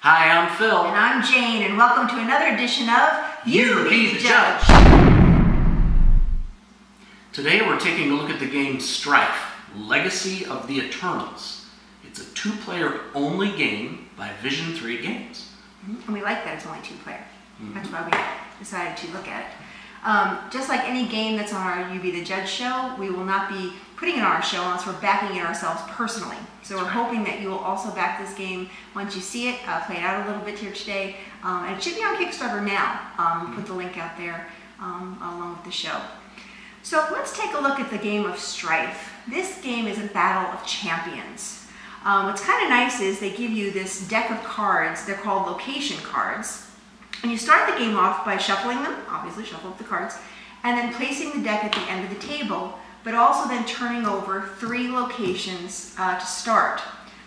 Hi, I'm Phil. And I'm Jane, and welcome to another edition of You Be the Judge. Today we're taking a look at the game Strife, Legacy of the Eternals. It's a two-player only game by Vision 3 Games. And we like that it's only two-player. That's why we decided to look at it. Just like any game that's on our You Be the Judge show, we will not be putting it on our show unless we're backing it ourselves personally. So we're hoping that you will also back this game once you see it, play it out a little bit here today. And it should be on Kickstarter now. Put the link out there along with the show. So let's take a look at the game of Strife. This game is a battle of champions. What's kind of nice is they give you this deck of cards. They're called location cards. And you start the game off by shuffling them, obviously shuffle up the cards, and then placing the deck at the end of the table, but also then turning over 3 locations to start.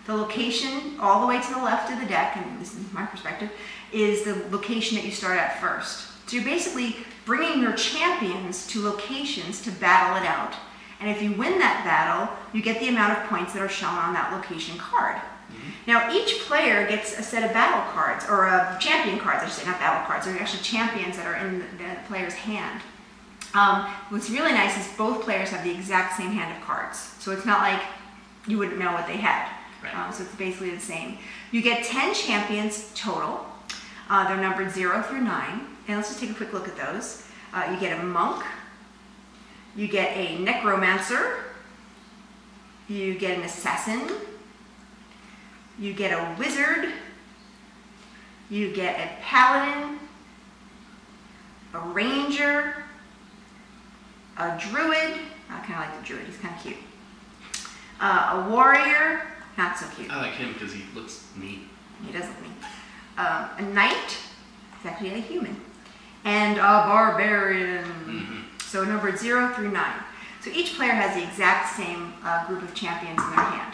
The location all the way to the left of the deck, and this is my perspective, is the location that you start at first. So you're basically bringing your champions to locations to battle it out. And if you win that battle, you get the amount of points that are shown on that location card. Now each player gets a set of battle cards, or champion cards, I should say, not battle cards, they're actually champions that are in the player's hand. What's really nice is both players have the exact same hand of cards. So it's not like you wouldn't know what they had. Right. So it's basically the same. You get 10 champions total. They're numbered 0 through 9. And let's just take a quick look at those. You get a monk. You get a necromancer. You get an assassin. You get a wizard, you get a paladin, a ranger, a druid, I kind of like the druid, he's kind of cute, a warrior, not so cute. I like him because he looks neat. He does look neat. A knight, he's actually a human, and a barbarian. So numbered 0 through 9. So each player has the exact same group of champions in their hand.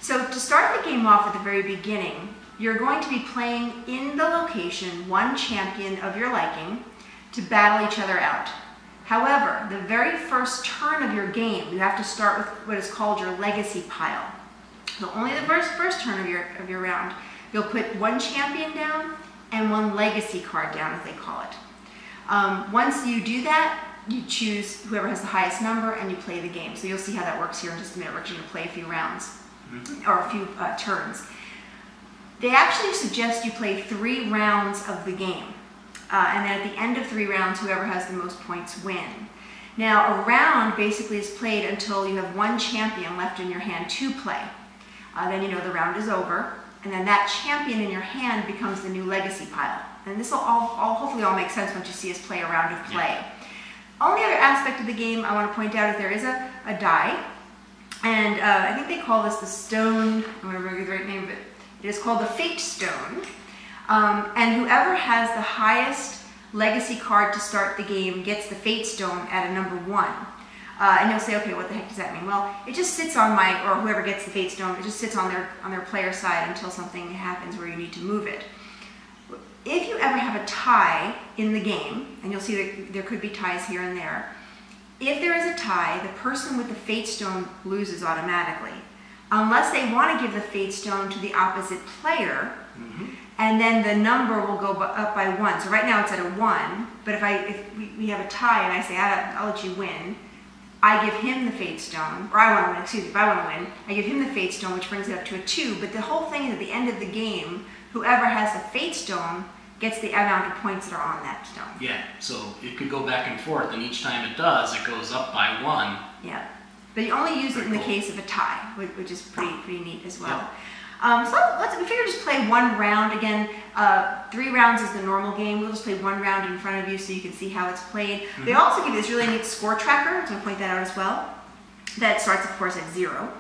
So to start the game off at the very beginning, you're going to be playing in the location one champion of your liking to battle each other out. However, the very first turn of your game, you have to start with what is called your legacy pile. So only the first turn of your round, you'll put one champion down and one legacy card down, as they call it. Once you do that, you choose whoever has the highest number and you play the game. So you'll see how that works here in just a minute. We're actually going to play a few rounds. Or a few turns. They actually suggest you play 3 rounds of the game. And then at the end of 3 rounds, whoever has the most points win. Now, a round basically is played until you have one champion left in your hand to play. Then you know the round is over. And then that champion in your hand becomes the new legacy pile. And this will hopefully all make sense once you see us play a round of play. Yeah. Only other aspect of the game I want to point out is there is a die. And I think they call this the stone, I'm going to remember the right name, but it is called the Fate Stone. And whoever has the highest legacy card to start the game gets the Fate Stone at a number 1. And you'll say, okay, what the heck does that mean? Well, it just sits on or whoever gets the Fate Stone, it just sits on their player side until something happens where you need to move it. If you ever have a tie in the game, and you'll see that there could be ties here and there, if there is a tie, the person with the Fate Stone loses automatically, unless they want to give the Fate Stone to the opposite player, and then the number will go up by 1. So right now it's at a 1, but if we have a tie and I say, I'll let you win, I give him the Fate Stone, or I want to win, excuse me, if I want to win, I give him the Fate Stone, which brings it up to a 2, but the whole thing is at the end of the game, whoever has the Fate Stone gets the amount of points that are on that stone. Yeah, so it could go bask and forth, and each time it does, it goes up by 1. Yeah, but you only use it in the case of a tie, which is pretty neat as well. Yeah. So we figure just play 1 round. Again, 3 rounds is the normal game. We'll just play 1 round in front of you so you can see how it's played. They also give you this really neat score tracker, so I'm going to point that out as well. That starts, of course, at 0.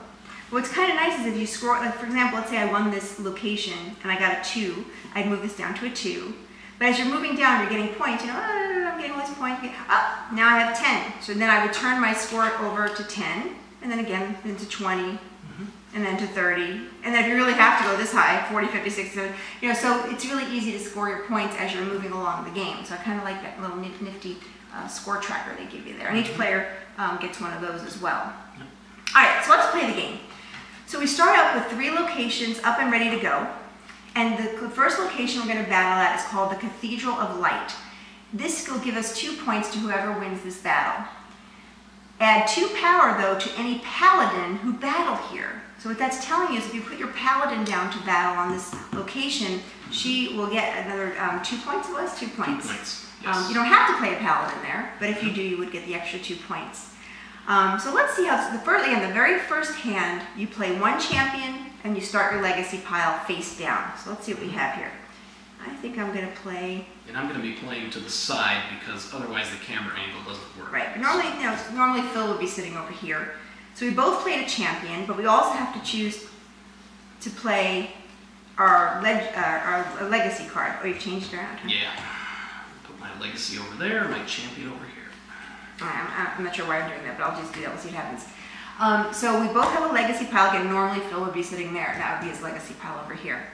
What's kind of nice is if you score, like for example, let's say I won this location and I got a 2, I'd move this down to a 2. But as you're moving down, you're getting points, I'm getting all these points. Now I have 10. So then I would turn my score over to 10, and then again into 20, and then to 30. And then if you really have to go this high, 40, 50, 60, 70, so it's really easy to score your points as you're moving along the game. So I kind of like that little nifty score tracker they give you there. And each player gets one of those as well. All right, so let's play the game. So we start out with 3 locations up and ready to go. And the first location we're going to battle at is called the Cathedral of Light. This will give us 2 points to whoever wins this battle. Add 2 power, though, to any paladin who battled here. So what that's telling you is if you put your paladin down to battle on this location, she will get another 2 points. It was 2 points. 2 points. Yes. You don't have to play a paladin there, but if you do, you would get the extra 2 points. So let's see how, the very first hand, you play 1 champion and you start your legacy pile face down. So let's see what we have here. I think I'm going to play... And I'm going to be playing to the side because otherwise the camera angle doesn't work. Right, but normally Phil would be sitting over here. So we both played a champion, but we also have to choose to play our legacy card. Oh, you've changed it around, huh? Yeah. Put my legacy over there, my champion over here. I'm not sure why I'm doing that, but I'll just do that. We'll see what happens. So we both have a legacy pile. Again, normally Phil would be sitting there. That would be his legacy pile over here.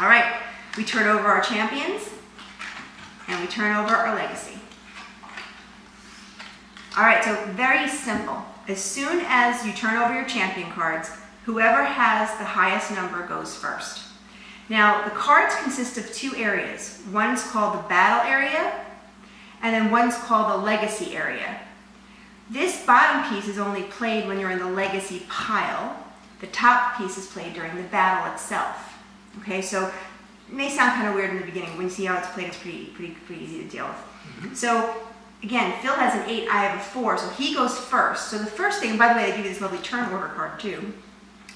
All right, we turn over our champions, and we turn over our legacy. All right, so very simple. As soon as you turn over your champion cards, whoever has the highest number goes first. Now, the cards consist of 2 areas. One's called the battle area, and then one's called the legacy area. This bottom piece is only played when you're in the legacy pile. The top piece is played during the battle itself. Okay, so it may sound kind of weird in the beginning. When you see how it's played, it's pretty easy to deal with. So again, Phil has an 8, I have a 4, so he goes first. So the first thing, and by the way, they give you this lovely turn order card too.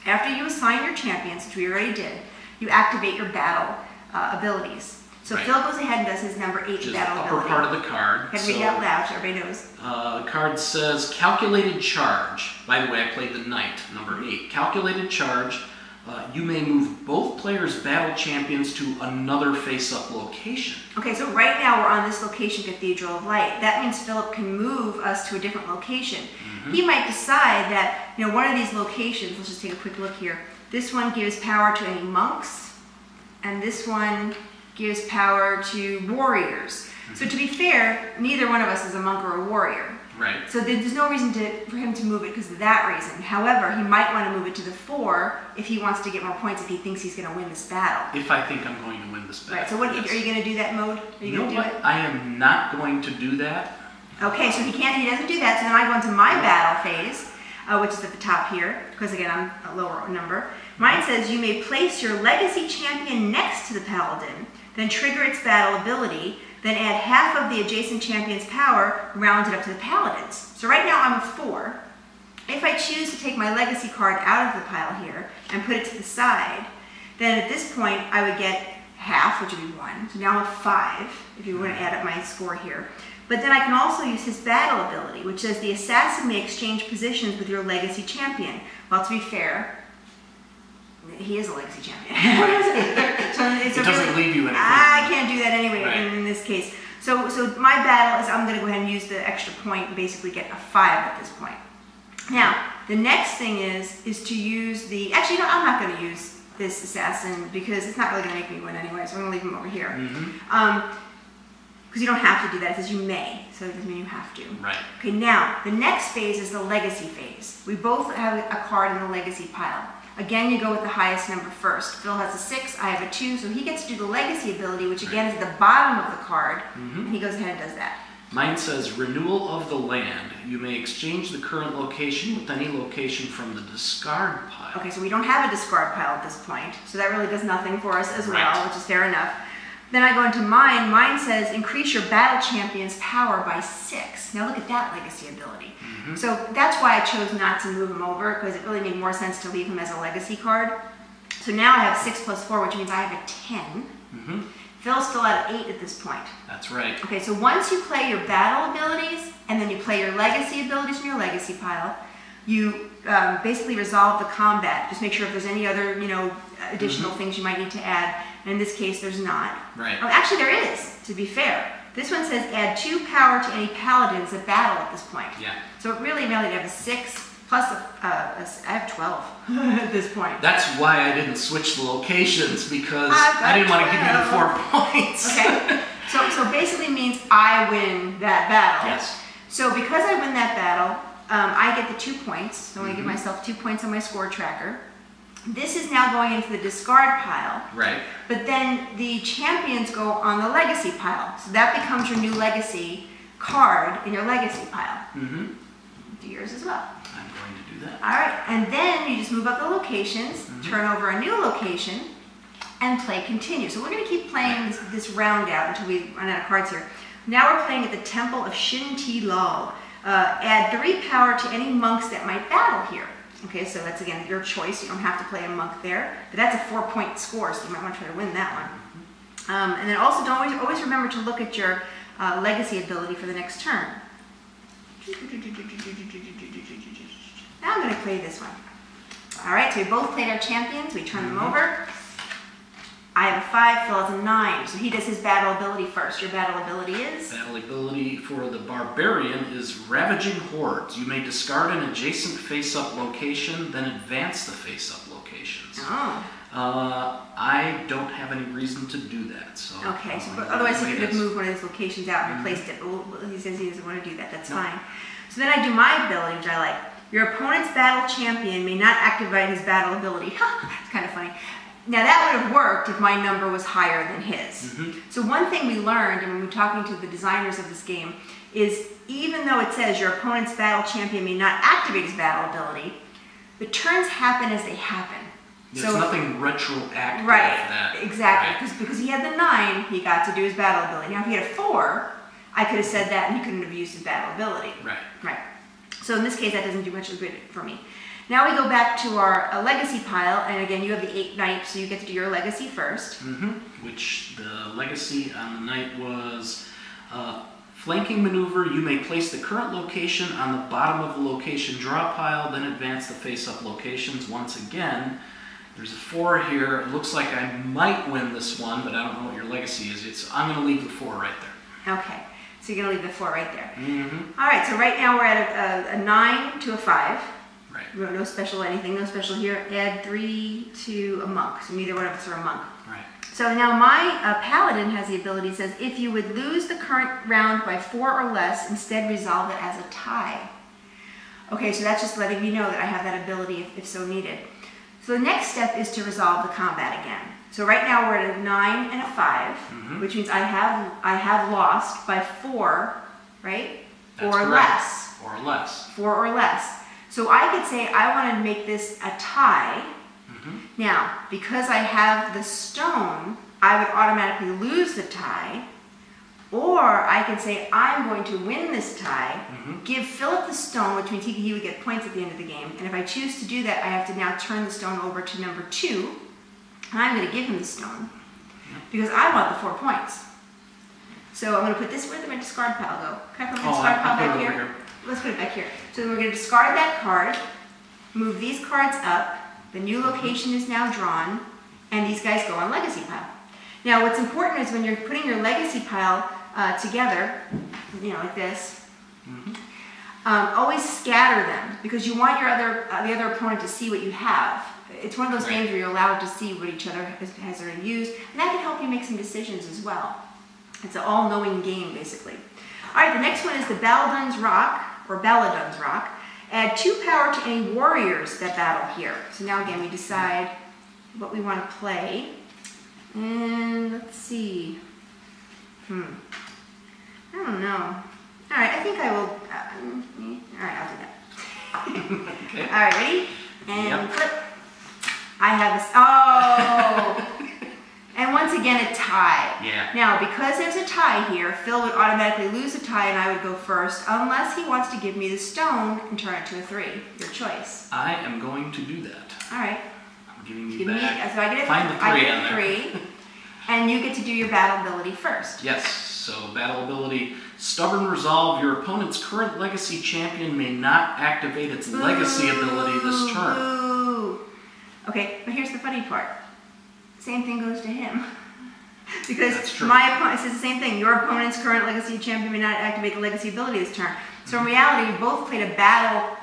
After you assign your champions, which we already did, you activate your battle abilities. So right. Phil goes ahead and does his number 8 Just battle upper ability. part of the card. Can I read it out loud so everybody knows? The card says calculated charge. By the way, I played the knight, number 8. Calculated charge. You may move both players' battle champions to another face-up location. Okay, so right now we're on this location, Cathedral of Light. That means Philip can move us to a different location. He might decide that, one of these locations, let's just take a quick look here. This one gives power to any monks, and this one gives power to warriors. So to be fair, neither one of us is a monk or a warrior. Right. So there's no reason for him to move it because of that reason. However, he might want to move it to the 4 if he wants to get more points, if he thinks he's going to win this battle. If I think I'm going to win this battle. Right, so what, are you going to do that mode? Are you going to do it? I am not going to do that. Okay, so he doesn't do that, so then I go into my battle phase, which is at the top here, because again, I'm a lower number. Mine says you may place your legacy champion next to the paladin, then trigger its battle ability, then add half of the adjacent champion's power, rounded up to the paladin's. So right now I'm a 4. If I choose to take my legacy card out of the pile here and put it to the side, then at this point I would get half, which would be 1. So now I'm a 5, if you want to add up my score here. But then I can also use his battle ability, which says the assassin may exchange positions with your legacy champion. Well, to be fair, he is a legacy champion. It doesn't leave you anything. I can't do that anyway Right. in this case. So my battle is I'm going to go ahead and use the extra point and basically get a 5 at this point. Now, the next thing is to use the... Actually, I'm not going to use this assassin because it's not really going to make me win anyway, so I'm going to leave him over here. Because you don't have to do that. It says you may, so it doesn't mean you have to. Right. Okay, now, the next phase is the legacy phase. We both have a card in the legacy pile. Again, you go with the highest number first. Phil has a 6, I have a 2, so he gets to do the legacy ability, which again is at the bottom of the card, and he goes ahead and does that. Mine says renewal of the land. You may exchange the current location with any location from the discard pile. Okay, so we don't have a discard pile at this point, so that really does nothing for us as well, Right. which is fair enough. Then I go into mine. Mine says increase your battle champion's power by 6. Now look at that legacy ability. So that's why I chose not to move him over, because it really made more sense to leave him as a legacy card. So now I have 6 plus 4, which means I have a 10. Phil's still at 8 at this point. That's right. Okay, so once you play your battle abilities, and then you play your legacy abilities from your legacy pile, you basically resolve the combat. Just make sure if there's any other, additional things you might need to add. And in this case, there's not. Right. Oh, actually, there is, to be fair. This one says add 2 power to any paladins at battle at this point. Yeah. So it really have a 6 plus I have 12 at this point. That's why I didn't switch the locations, because I've got I didn't want to give you the 4 points. Okay. So basically means I win that battle. Yes. So because I win that battle, I get the 2 points. So I'm going to give myself 2 points on my score tracker. This is now going into the discard pile. Right. But then the champions go on the legacy pile. So that becomes your new legacy card in your legacy pile. Mm-hmm. Do yours as well. I'm going to do that. All right, and then you just move up the locations, turn over a new location, and play continue. So we're going to keep playing this round out until we run out of cards here. Now we're playing at the Temple of Shin-Ti Lal. Add 3 power to any monks that might battle here. Okay, so that's again your choice. You don't have to play a monk there, but that's a 4-point score, so you might want to try to win that one. And then also always remember to look at your legacy ability for the next turn. Now I'm going to play this one. All right, so we both played our champions. We turn them over. I have a 5, Phil has a 9. So he does his battle ability first. Your battle ability is? Battle ability for the Barbarian is Ravaging Hordes. You may discard an adjacent face-up location, then advance the face-up locations. Oh. I don't have any reason to do that. So okay, so otherwise he could have moved one of his locations out and replaced it. But he says he doesn't want to do that. That's fine. So then I do my ability, which I like. Your opponent's battle champion may not activate his battle ability. That's kind of funny. Now that would have worked if my number was higher than his. So one thing we learned, and when we were talking to the designers of this game, is even though it says your opponent's battle champion may not activate his battle ability, the turns happen as they happen. There's nothing retroactive. Right, that, exactly. Because he had the 9, he got to do his battle ability. Now if he had a 4, I could have said that and he couldn't have used his battle ability. Right. So in this case, that doesn't do much good for me. Now we go back to our legacy pile, and again, you have the 8 knight, so you get to do your legacy first. Which the legacy on the knight was flanking maneuver. You may place the current location on the bottom of the location draw pile, then advance the face-up locations. Once again, there's a 4 here. It looks like I might win this one, but I don't know what your legacy is. I'm going to leave the 4 right there. Okay, so you're going to leave the 4 right there. All right, so right now we're at a 9 to a 5. Right. No special anything, no special here. Add 3 to a monk, so neither one of us are a monk. Right. So now my paladin has the ability, says, if you would lose the current round by 4 or less, instead resolve it as a tie. Okay, so that's just letting me know that I have that ability if so needed. So the next step is to resolve the combat again. So right now we're at a 9 and a 5, which means I have lost by 4, right? That's or correct. less. Or less. 4 or less. So I could say I want to make this a tie. Now, because I have the stone, I would automatically lose the tie. Or I could say I'm going to win this tie, give Philip the stone, which means he would get points at the end of the game. And if I choose to do that, I have to now turn the stone over to number 2. And I'm going to give him the stone because I want the 4 points. So I'm going to put this, where did my discard pile go? Can I put my discard pile back here? Let's put it back here. So then we're going to discard that card, move these cards up, the new location is now drawn, and these guys go on legacy pile. Now what's important is when you're putting your legacy pile together, you know, like this, always scatter them because you want your the other opponent to see what you have. It's one of those games where you're allowed to see what each other has already used, and that can help you make some decisions as well. It's an all-knowing game, basically. All right, the next one is the Baladun's Rock, or Baladun's Rock. Add 2 power to any warriors that battle here. So now again, we decide what we want to play. And let's see. I don't know. All right, I think I will. All right, I'll do that. Okay. All right, ready? And flip. I have this. Oh! And once again, a tie. Yeah. Now, because there's a tie here, Phil would automatically lose a tie and I would go first, unless he wants to give me the stone and turn it to a 3. Your choice. I am going to do that. All right. I'm giving you back. So I get a, Find the 3 I get on a there. 3, and you get to do your battle ability first. Yes. So battle ability, Stubborn Resolve. Your opponent's current legacy champion may not activate its legacy ability this turn. Boo. Okay, but here's the funny part. Same thing goes to him. Because my opponent says the same thing. Your opponent's current legacy champion may not activate the legacy ability this turn. So in reality, we both played a battle,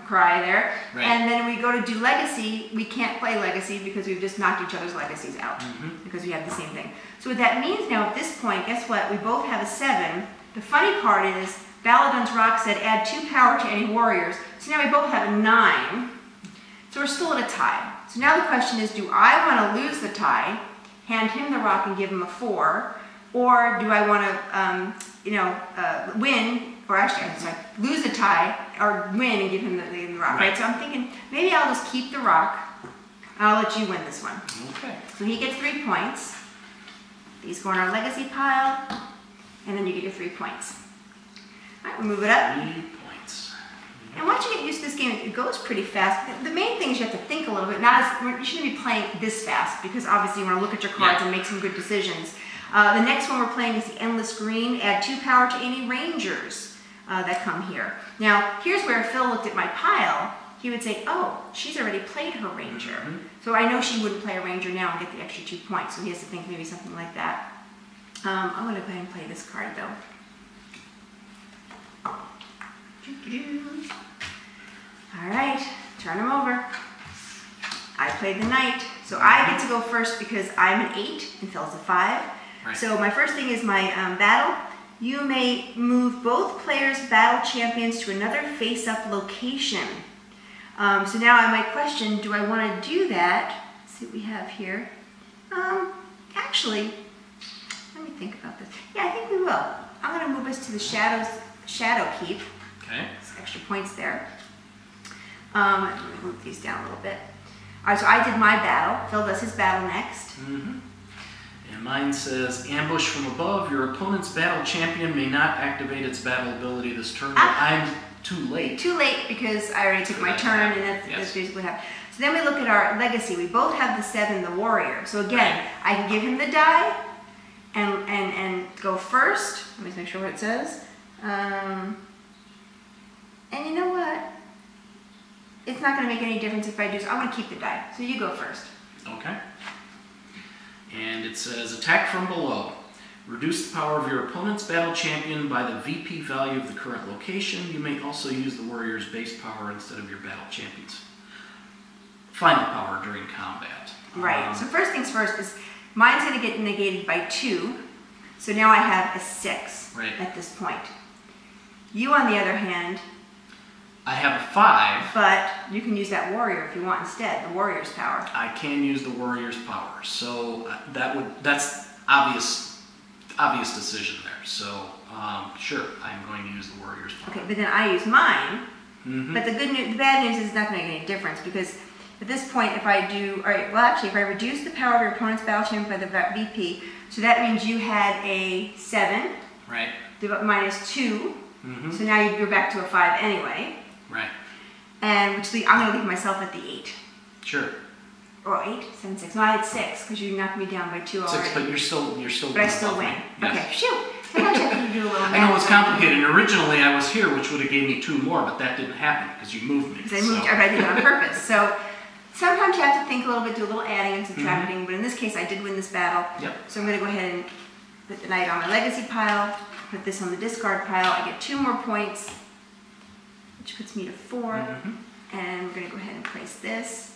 cry there. Right. And then we go to do legacy, we can't play legacy because we've just knocked each other's legacies out. Because we have the same thing. So what that means now at this point, guess what? We both have a 7. The funny part is, Baladun's Rock said add 2 power to any warriors. So now we both have a 9. So we're still at a tie. So now the question is, do I want to lose the tie, hand him the rock and give him a 4, or do I want to, win, or actually, I'm sorry, lose the tie, or win and give him the rock, right? So I'm thinking, maybe I'll just keep the rock. I'll let you win this one. Okay. So he gets 3 points. These go in our legacy pile, and then you get your 3 points. All right, we'll move it up. 3 points. And once you get used to this game, it goes pretty fast. The main thing is you have to think a little bit. You shouldn't be playing this fast, because obviously you want to look at your cards and make some good decisions. The next one we're playing is the Endless Green. Add 2 power to any Rangers that come here. Now, here's where Phil looked at my pile. He would say, oh, she's already played her Ranger. So I know she wouldn't play a Ranger now and get the extra 2 points. So he has to think maybe something like that. I'm going to go ahead and play this card, though. All right, turn them over. I played the Knight. So I get to go first because I'm an 8 and Phil's a 5. Right. So my first thing is my battle. You may move both players' battle champions to another face-up location. So now I might question, do I want to do that? Let's see what we have here. Actually, let me think about this. Yeah, I think we will. I'm going to move us to the Shadow Keep. Okay. Some extra points there. Let me move these down a little bit. All right, so I did my battle. Phil does his battle next. And mine says, ambush from above. Your opponent's battle champion may not activate its battle ability this turn. But I'm too late. Too late because I already took my turn, and that's basically what happened. So then we look at our legacy. We both have the 7, the warrior. So again, I can give him the die and go first. Let me just make sure what it says. And you know what? It's not going to make any difference if I do so. I'm going to keep the die. So you go first. Okay. And it says, attack from below. Reduce the power of your opponent's battle champion by the VP value of the current location. You may also use the warrior's base power instead of your battle champion's final power during combat. Right. So first things first is mine's going to get negated by 2. So now I have a 6 at this point. You, on the other hand, I have a 5. but you can use that warrior if you want instead, the warrior's power. I can use the warrior's power. So that's obvious decision there. So sure, I'm going to use the warrior's power. Okay, but then I use mine. But the bad news is it's not going to make any difference, because at this point, if I do, all right, well actually, if I reduce the power of your opponent's battle champion by the VP, so that means you had a 7, right? Minus 2, so now you're back to a 5 anyway. Right. And I'm going to leave myself at the 8. Sure. Or 8, 7, 6. No, I had 6 because you knocked me down by 2 already. 6, but you're still. But I still win. Yes. Okay, shoot. Sometimes I have to do a little math. I know it's complicated. And originally I was here, which would have gave me 2 more, but that didn't happen because you moved me. Because I moved. I did it on purpose. So sometimes you have to think a little bit, do a little adding and subtracting. But in this case, I did win this battle. Yep. So I'm going to go ahead and put the Knight on my legacy pile. Put this on the discard pile. I get 2 more points, which puts me to 4. And we're going to go ahead and place this.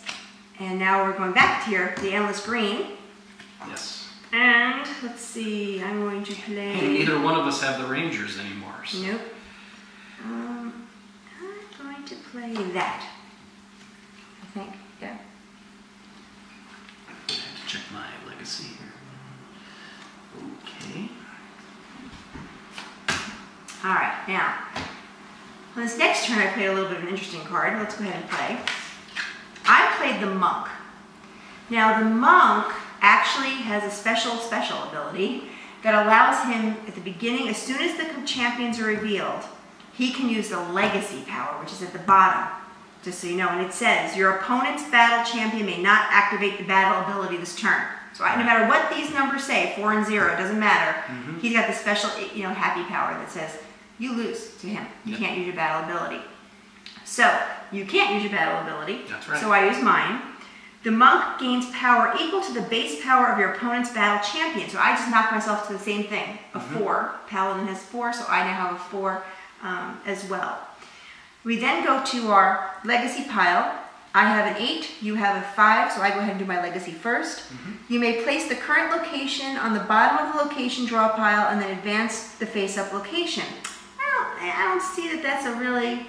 And now we're going back to the Endless Green. Yes. And let's see, I'm going to play. And neither one of us have the Rangers anymore. So. Nope. I'm going to play that. I think, yeah. I have to check my legacy here. Okay. All right, now. On this next turn, I played a little bit of an interesting card. Let's go ahead and play. I played the Monk. Now, the Monk actually has a special ability that allows him, at the beginning, as soon as the champions are revealed, he can use the legacy power, which is at the bottom, just so you know. And it says, your opponent's battle champion may not activate the battle ability this turn. So no matter what these numbers say, 4 and 0, it doesn't matter. He's got the special, happy power that says, you lose to him. You can't use your battle ability. So, you can't use your battle ability. That's right. So I use mine. The Monk gains power equal to the base power of your opponent's battle champion. So I just knocked myself to the same thing, a 4. Paladin has 4, so I now have a 4 as well. We then go to our legacy pile. I have an 8, you have a 5, so I go ahead and do my legacy first. You may place the current location on the bottom of the location draw pile and then advance the face-up location. I don't see that that's a really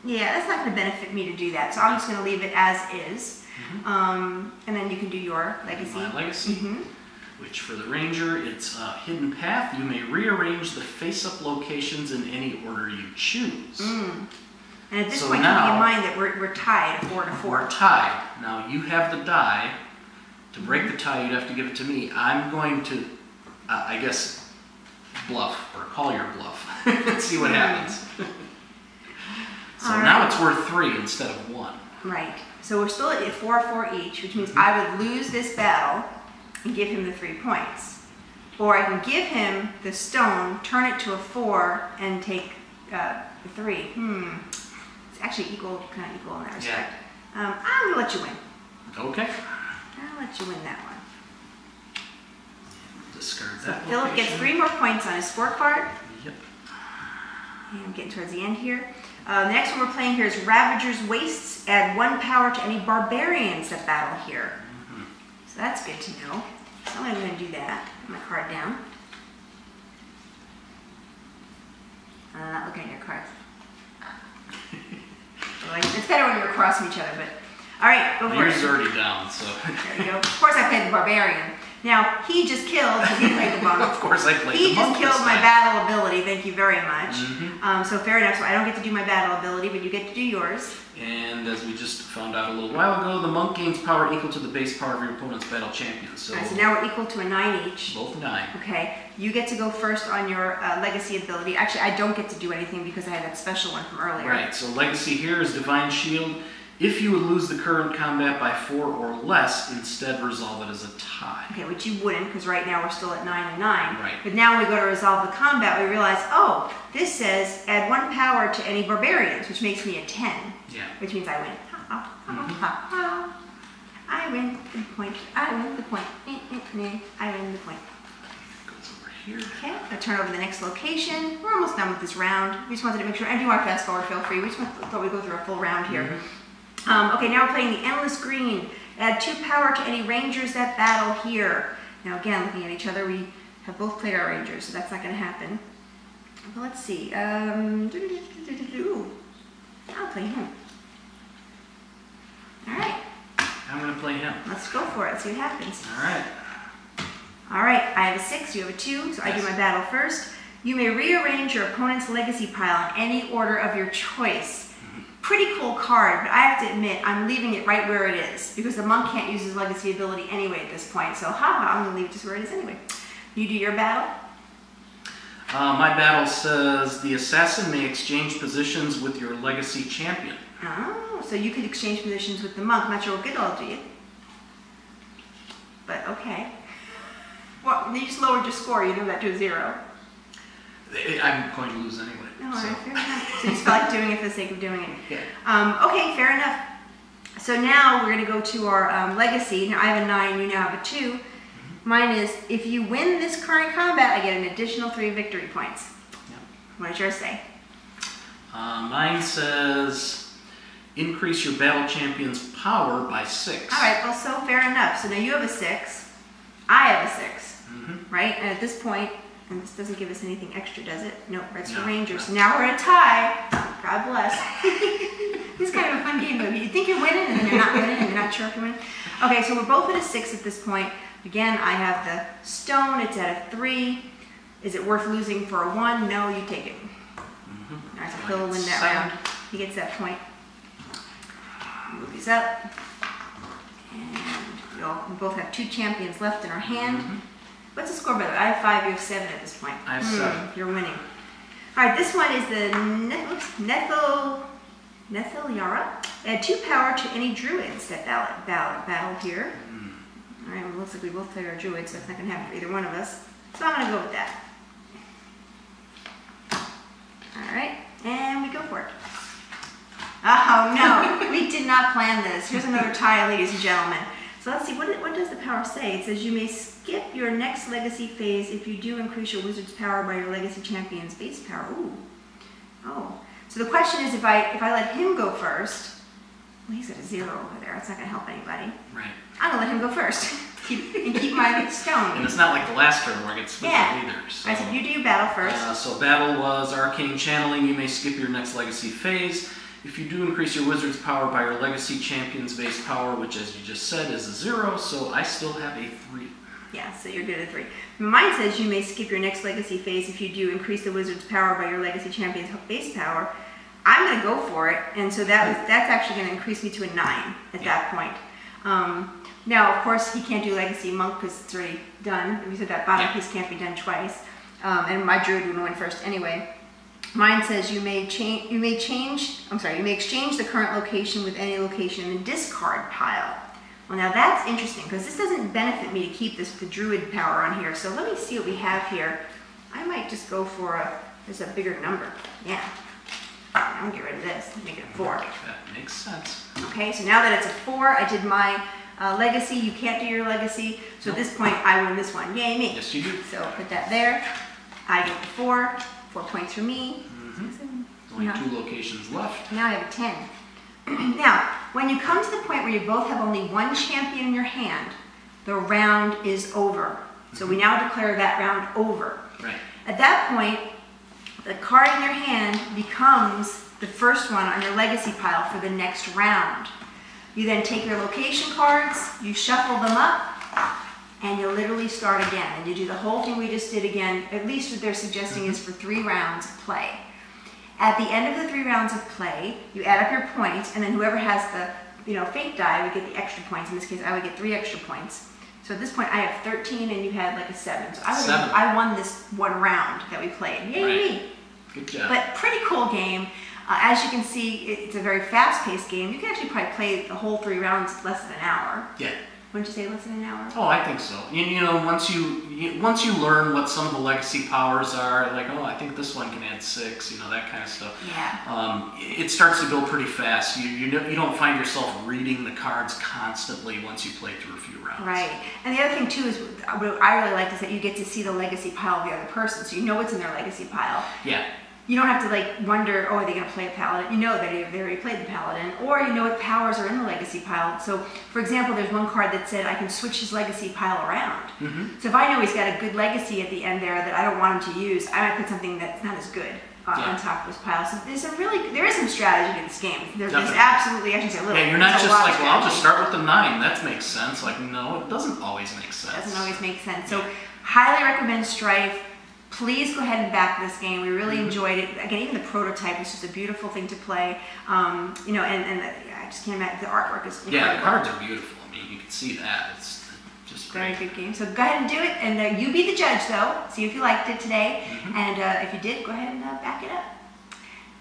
Yeah, that's not going to benefit me to do that, so I'm just going to leave it as is. And then you can do your legacy. My legacy, which for the ranger, it's a hidden path. You may rearrange the face-up locations in any order you choose. And at this point, keeping in mind that we're tied 4-4. We're tied. Now you have the die. To break the tie, you'd have to give it to me. I'm going to, I guess, bluff or call your bluff. Let's see what happens. So now it's worth 3 instead of 1. Right. So we're still at 4-4 each, which means I would lose this battle and give him the 3 points. Or I can give him the stone, turn it to a 4, and take the 3. It's actually kind of equal in that respect. Yeah. I'm going to let you win. Okay. I'll let you win that one. Discard that. So Philip gets 3 more points on his scorecard. Yep. And I'm getting towards the end here. The next one we're playing here is Ravager's Wastes. Add 1 power to any barbarians that battle here. So that's good to know. So I'm going to do that. Put my card down. I'm not looking at your cards. It's better when you're across from each other, but all right, go for it. Yours is already down, so. There you go. Of course I played the barbarian. Now, he just killed, so he played the monk. Of course I played He the monk. just killed my battle ability, thank you very much. Mm-hmm. So fair enough, so I don't get to do my battle ability, but you get to do yours. And as we just found out a little while ago, the monk gains power equal to the base power of your opponent's battle champion. So, so now we're equal to a 9 each. Both 9. Okay, you get to go first on your legacy ability. Actually, I don't get to do anything because I had that special one from earlier. Right, so legacy here is Divine Shield. If you would lose the current combat by 4 or less, instead resolve it as a tie. Okay, which you wouldn't, because right now we're still at 9 and 9. Right. But now when we go to resolve the combat, we realize, oh, this says add 1 power to any barbarians, which makes me a 10. Yeah. Which means I win. I win the point. I win the point. I win the point. Goes over here. Okay, I'll turn over the next location. We're almost done with this round. We just wanted to make sure, and if you want to fast forward, feel free. We just thought we'd go through a full round here. Okay, now we're playing the Endless Green. Add 2 power to any rangers that battle here. Now again, looking at each other, we have both played our rangers, so that's not going to happen. But let's see. I'll play him. Alright. I'm going to play him. Let's go for it. Let's see what happens. Alright. Alright, I have a 6, you have a 2, so I do my battle first. You may rearrange your opponent's legacy pile in any order of your choice. Pretty cool card, but I have to admit, I'm leaving it right where it is, because the monk can't use his legacy ability anyway at this point, so I'm going to leave it just where it is anyway. You do your battle? My battle says, the assassin may exchange positions with your legacy champion. Oh, so you could exchange positions with the monk. Not sure what good it'll do you. But okay. Well, you just lowered your score, you know that to a 0. I'm going to lose anyway. No, so. Fair enough. So you just feel like doing it for the sake of doing it. Yeah. Okay, fair enough. So now we're going to go to our legacy. Now I have a 9, you now have a 2. Mine is, if you win this current combat, I get an additional 3 victory points. Yep. What does yours say? Mine says, increase your battle champion's power by 6. All right, well, so fair enough. So now you have a 6. I have a 6. Right? And at this point, and this doesn't give us anything extra, does it? Nope, that's for Rangers. So now we're at a tie. God bless. This is kind of a fun game, though. You think you're winning, and then you're not winning, and you're not sure if you're winning. Okay, so we're both at a 6 at this point. Again, I have the stone. It's at a 3. Is it worth losing for a 1? No, you take it. All right, so Phil will win that round. He gets that point. Move these up. And we both have 2 champions left in our hand. What's the score, by the way? I have 5, you have 7 at this point. I have 7. You're winning. All right, this one is the Nethil Yara. Add 2 power to any druids that battle here. All right, well, it looks like we both play our druids, so it's not going to happen for either one of us. So I'm going to go with that. All right, and we go for it. Oh, no, we did not plan this. Here's another tie, ladies and gentlemen. So let's see, what does the power say? It says you may skip your next legacy phase if you do increase your wizard's power by your legacy champion's base power. Ooh. Oh. So the question is, if I let him go first, well, he's at a 0 over there. That's not going to help anybody. Right. I'm going to let him go first and keep my stone. And it's not like the last turn where I get split either. So. I said you do your battle first. So battle was Arcane Channeling. You may skip your next legacy phase. If you do increase your wizard's power by your legacy champion's base power, which as you just said is a 0, so I still have a 3. Yeah, so you're good at 3. Mine says you may skip your next legacy phase if you do increase the wizard's power by your legacy champion's base power. I'm going to go for it, and so that's actually going to increase me to a 9 at that point. Now, of course, he can't do legacy monk because it's already done. We said that bottom piece can't be done twice, and my druid would win first anyway. Mine says you may exchange the current location with any location in the discard pile. Well, now that's interesting because this doesn't benefit me to keep the druid power on here. So let me see what we have here. I might just go for there's a bigger number. Yeah. I'm gonna get rid of this, make it a 4. That makes sense. Okay, so now that it's a 4, I did my legacy. You can't do your legacy. So at this point, I win this one. Yay, me. Yes, you do. So put that there. I get the 4. 4 points for me. Only 2 locations left. Now I have a 10. Now, when you come to the point where you both have only 1 champion in your hand, the round is over. So we now declare that round over. Right. At that point, the card in your hand becomes the first one on your legacy pile for the next round. You then take your location cards, you shuffle them up, and you literally start again. And you do the whole thing we just did again. At least what they're suggesting is for 3 rounds of play. At the end of the 3 rounds of play, you add up your points, and then whoever has the fake die would get the extra points. In this case, I would get 3 extra points. So at this point, I have 13, and you had like a 7. So I won this 1 round that we played. Yay me! Good job. But pretty cool game. As you can see, it's a very fast-paced game. You can actually probably play the whole 3 rounds less than an hour. Yeah. Wouldn't you say less than an hour? Oh, I think so. Once you learn what some of the legacy powers are, like, oh, I think this one can add 6, that kind of stuff. Yeah. It starts to go pretty fast. You don't find yourself reading the cards constantly once you play through a few rounds. Right. And the other thing too is what I really like is that you get to see the legacy pile of the other person, so you know what's in their legacy pile. Yeah. You don't have to wonder, oh, are they going to play a paladin? You know that they already played the paladin, or you know what powers are in the legacy pile. So, for example, there's one card that said I can switch his legacy pile around. So if I know he's got a good legacy at the end there that I don't want him to use, I might put something that's not as good on top of his pile. So there is some strategy in this game. There's absolutely, I should say a little. Yeah, you're not just like, well, I'll just start with the 9. That makes sense. Like, no, it doesn't always make sense. It doesn't always make sense. So, highly recommend Strife. Please go ahead and back this game. We really enjoyed it. Again, even the prototype is just a beautiful thing to play. I just can't imagine, the artwork is incredible. Yeah, the cards are beautiful. I mean, you can see that. It's just great. Very good game. So go ahead and do it, and you be the judge, though. See if you liked it today, and if you did, go ahead and back it up.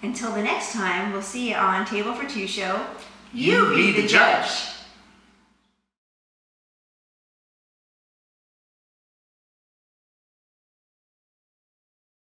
Until the next time, we'll see you on Table for Two Show. You be the judge.